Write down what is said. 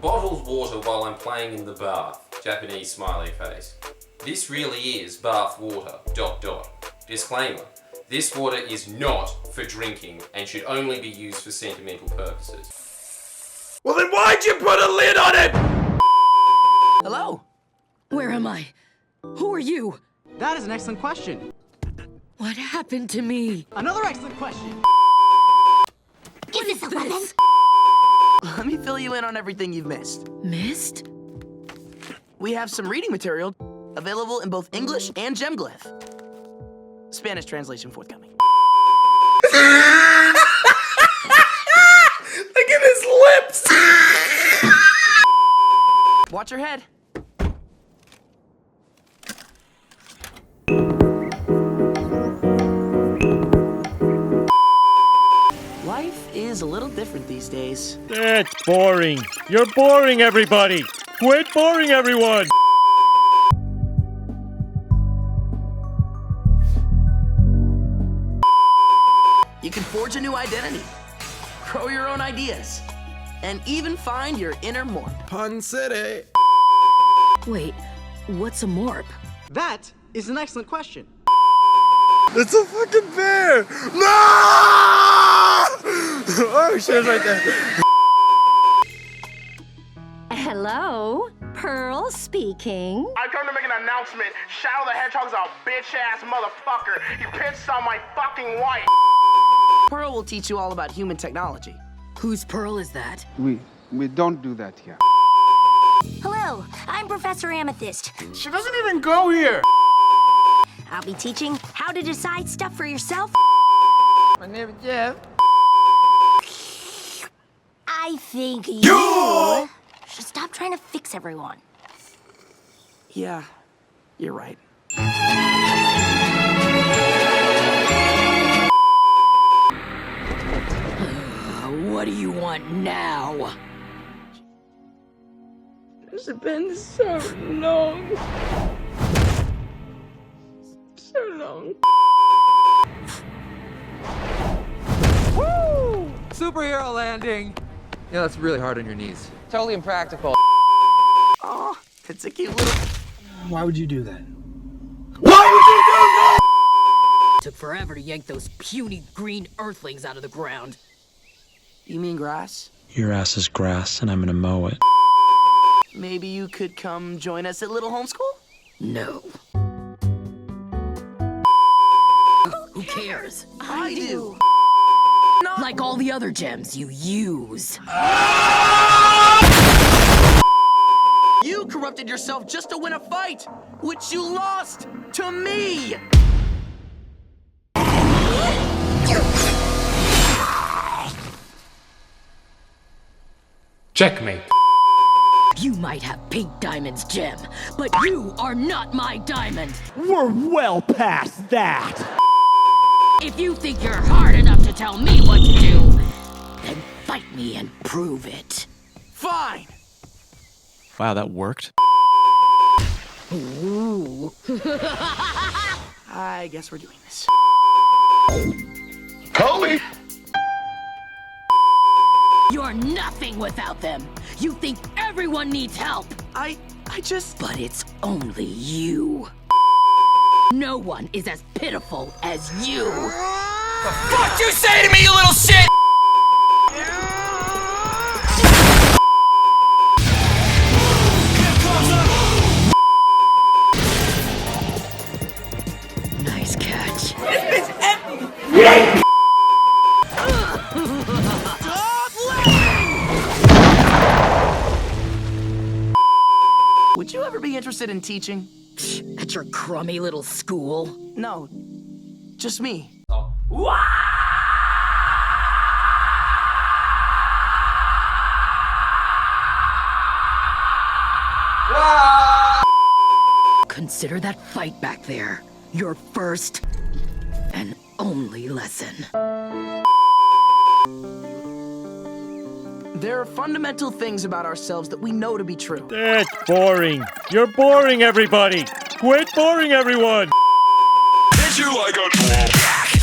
bottled water while I'm playing in the bath. Japanese smiley face. This really is bath water. ... Disclaimer. This water is not for drinking and should only be used for sentimental purposes. Well then why'd you put a lid on it? Hello? Where am I? Who are you? That is an excellent question. What happened to me? Another excellent question. Is this a weapon? Let me fill you in on everything you've missed. Missed? We have some reading material available in both English and Gemglyph. Spanish translation forthcoming. Look at his lips! Watch your head. Life is a little different these days. That's boring. You're boring, everybody. Quit boring everyone. You can forge a new identity, grow your own ideas, and even find your inner morp. Pun City. Wait, what's a morp? That is an excellent question. It's a fucking bear! No! Oh shit, it's right there. Hello, Pearl speaking. I come to make an announcement. Shadow the Hedgehog's a bitch-ass motherfucker. He pissed on my fucking wife. Pearl will teach you all about human technology. Whose Pearl is that? We don't do that here. Hello, I'm Professor Amethyst. She doesn't even go here. I'll be teaching how to decide stuff for yourself. My name is Jeff. I think you should stop trying to fix everyone. Yeah, you're right. What do you want now? It's been so long. So long. Woo! Superhero landing. Yeah, that's really hard on your knees. Totally impractical. Oh, it's a cute little... Why would you do that? Why would you do that? Took forever to yank those puny green earthlings out of the ground. You mean grass? Your ass is grass, and I'm gonna mow it. Maybe you could come join us at Little Homeschool? No. Who cares? I do. Like all the other gems you use. You corrupted yourself just to win a fight, which you lost to me. Checkmate. You might have pink diamond's gem, but you are not my diamond. We're well past that. If you think you're hard enough to tell me what to do, then fight me and prove it. Fine. Wow, that worked. Ooh. I guess we're doing this. Kobe! You're nothing without them. You think everyone needs help. I just... But it's only you. No one is as pitiful as you. The fuck you say to me, you little shit! Nice catch. Would you ever be interested in teaching? At your crummy little school? No, just me. Consider that fight back there your first and only lesson. There are fundamental things about ourselves that we know to be true. That's boring. You're boring, everybody. Quit boring everyone. Hit you like a dropkick.